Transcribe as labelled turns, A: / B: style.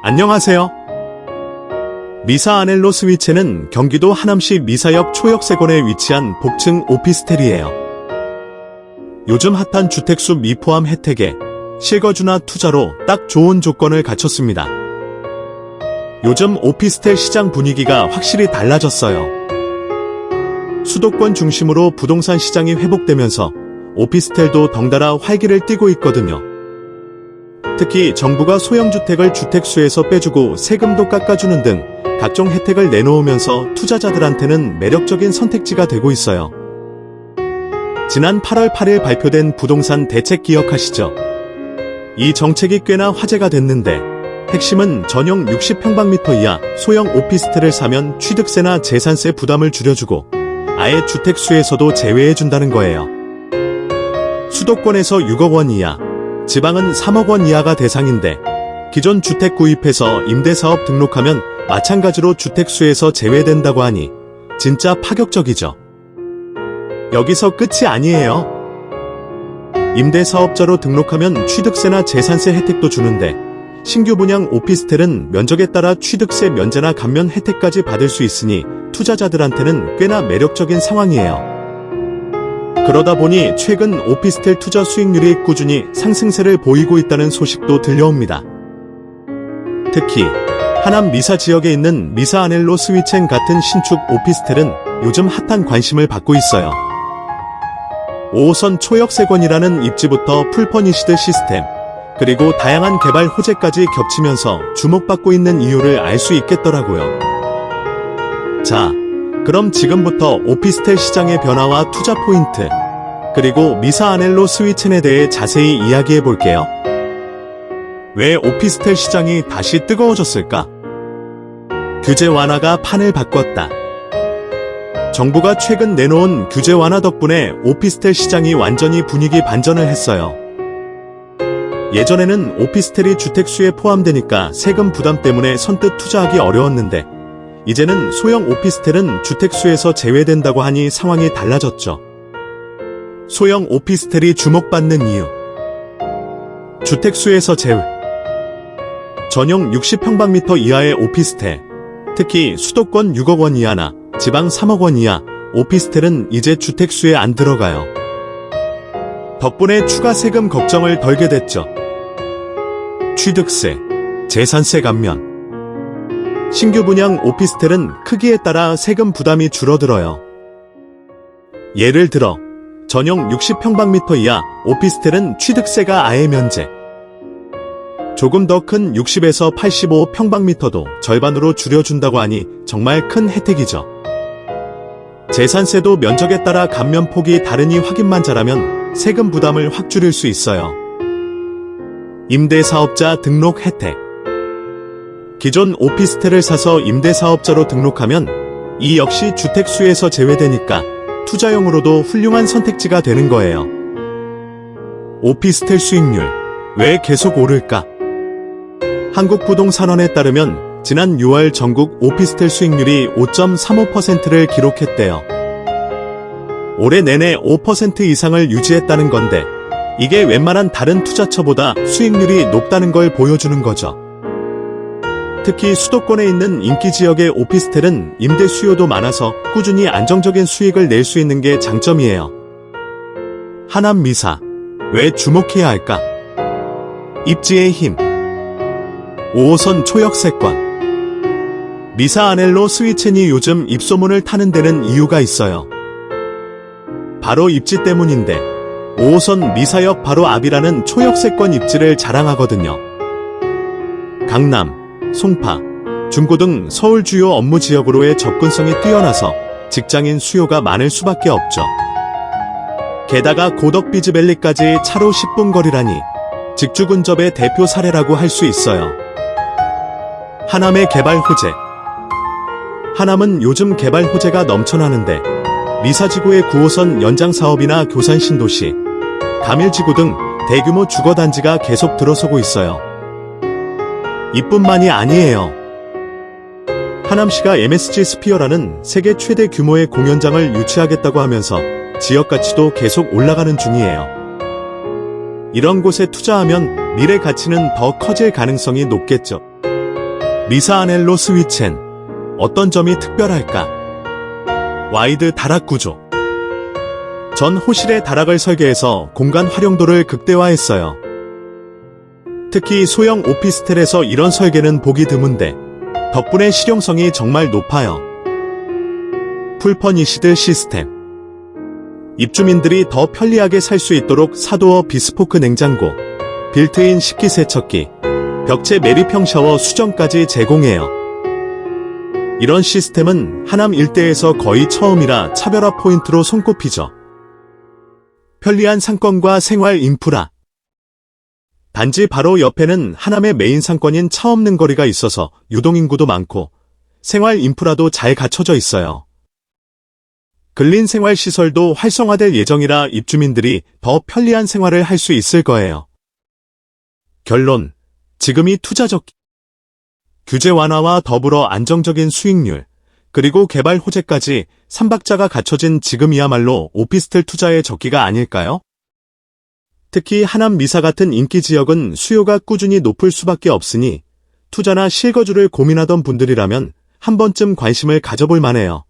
A: 안녕하세요. 미사 아넬로 스위체는 경기도 하남시 미사역 초역세권에 위치한 복층 오피스텔이에요. 요즘 핫한 주택수 미포함 혜택에 실거주나 투자로 딱 좋은 조건을 갖췄습니다. 요즘 오피스텔 시장 분위기가 확실히 달라졌어요. 수도권 중심으로 부동산 시장이 회복되면서 오피스텔도 덩달아 활기를 띠고 있거든요. 특히 정부가 소형주택을 주택수에서 빼주고 세금도 깎아주는 등 각종 혜택을 내놓으면서 투자자들한테는 매력적인 선택지가 되고 있어요. 지난 8월 8일 발표된 부동산 대책 기억하시죠? 이 정책이 꽤나 화제가 됐는데 핵심은 전용 60평방미터 이하 소형 오피스텔을 사면 취득세나 재산세 부담을 줄여주고 아예 주택수에서도 제외해준다는 거예요. 수도권에서 6억 원 이하, 지방은 3억 원 이하가 대상인데 기존 주택 구입해서 임대사업 등록하면 마찬가지로 주택수에서 제외된다고 하니 진짜 파격적이죠. 여기서 끝이 아니에요. 임대사업자로 등록하면 취득세나 재산세 혜택도 주는데 신규 분양 오피스텔은 면적에 따라 취득세 면제나 감면 혜택까지 받을 수 있으니 투자자들한테는 꽤나 매력적인 상황이에요. 그러다 보니 최근 오피스텔 투자 수익률이 꾸준히 상승세를 보이고 있다는 소식도 들려옵니다. 특히 하남 미사 지역에 있는 미사 아넬로 스위첸 같은 신축 오피스텔은 요즘 핫한 관심을 받고 있어요. 5호선 초역세권이라는 입지부터 풀퍼니시드 시스템, 그리고 다양한 개발 호재까지 겹치면서 주목받고 있는 이유를 알 수 있겠더라고요. 자, 그럼 지금부터 오피스텔 시장의 변화와 투자 포인트, 그리고 미사 아넬로 스위첸에 대해 자세히 이야기해 볼게요. 왜 오피스텔 시장이 다시 뜨거워졌을까? 규제 완화가 판을 바꿨다. 정부가 최근 내놓은 규제 완화 덕분에 오피스텔 시장이 완전히 분위기 반전을 했어요. 예전에는 오피스텔이 주택수에 포함되니까 세금 부담 때문에 선뜻 투자하기 어려웠는데 이제는 소형 오피스텔은 주택수에서 제외된다고 하니 상황이 달라졌죠. 소형 오피스텔이 주목받는 이유. 주택수에서 제외. 전용 60평방미터 이하의 오피스텔, 특히 수도권 6억 원 이하나 지방 3억 원 이하 오피스텔은 이제 주택수에 안 들어가요. 덕분에 추가 세금 걱정을 덜게 됐죠. 취득세, 재산세 감면. 신규 분양 오피스텔은 크기에 따라 세금 부담이 줄어들어요. 예를 들어 전용 60평방미터 이하 오피스텔은 취득세가 아예 면제. 조금 더 큰 60에서 85평방미터도 절반으로 줄여준다고 하니 정말 큰 혜택이죠. 재산세도 면적에 따라 감면 폭이 다르니 확인만 잘하면 세금 부담을 확 줄일 수 있어요. 임대사업자 등록 혜택. 기존 오피스텔을 사서 임대사업자로 등록하면 이 역시 주택수에서 제외되니까 투자용으로도 훌륭한 선택지가 되는 거예요. 오피스텔 수익률, 왜 계속 오를까? 한국부동산원에 따르면 지난 6월 전국 오피스텔 수익률이 5.35%를 기록했대요. 올해 내내 5% 이상을 유지했다는 건데 이게 웬만한 다른 투자처보다 수익률이 높다는 걸 보여주는 거죠. 특히 수도권에 있는 인기 지역의 오피스텔은 임대 수요도 많아서 꾸준히 안정적인 수익을 낼 수 있는 게 장점이에요. 하남 미사, 왜 주목해야 할까? 입지의 힘. 5호선 초역세권. 미사 아넬로 스위첸이 요즘 입소문을 타는 데는 이유가 있어요. 바로 입지 때문인데 5호선 미사역 바로 앞이라는 초역세권 입지를 자랑하거든요. 강남, 송파, 중구 등 서울 주요 업무 지역으로의 접근성이 뛰어나서 직장인 수요가 많을 수밖에 없죠. 게다가 고덕비즈밸리까지 차로 10분 거리라니 직주 근접의 대표 사례라고 할 수 있어요. 하남의 개발 호재. 하남은 요즘 개발 호재가 넘쳐나는데 미사지구의 9호선 연장 사업이나 교산 신도시, 가밀지구 등 대규모 주거단지가 계속 들어서고 있어요. 이뿐만이 아니에요. 하남시가 MSG 스피어라는 세계 최대 규모의 공연장을 유치하겠다고 하면서 지역 가치도 계속 올라가는 중이에요. 이런 곳에 투자하면 미래 가치는 더 커질 가능성이 높겠죠. 미사 아넬로 스위첸. 어떤 점이 특별할까? 와이드 다락 구조. 전 호실의 다락을 설계해서 공간 활용도를 극대화했어요. 특히 소형 오피스텔에서 이런 설계는 보기 드문데 덕분에 실용성이 정말 높아요. 풀퍼니시드 시스템. 입주민들이 더 편리하게 살 수 있도록 사도어 비스포크 냉장고, 빌트인 식기세척기, 벽체 매립형 샤워 수전까지 제공해요. 이런 시스템은 하남 일대에서 거의 처음이라 차별화 포인트로 손꼽히죠. 편리한 상권과 생활 인프라. 단지 바로 옆에는 하남의 메인 상권인 차 없는 거리가 있어서 유동인구도 많고 생활 인프라도 잘 갖춰져 있어요. 근린 생활 시설도 활성화될 예정이라 입주민들이 더 편리한 생활을 할 수 있을 거예요. 결론, 지금이 투자적 규제 완화와 더불어 안정적인 수익률, 그리고 개발 호재까지 3박자가 갖춰진 지금이야말로 오피스텔 투자의 적기가 아닐까요? 특히 하남 미사 같은 인기 지역은 수요가 꾸준히 높을 수밖에 없으니 투자나 실거주를 고민하던 분들이라면 한 번쯤 관심을 가져볼 만해요.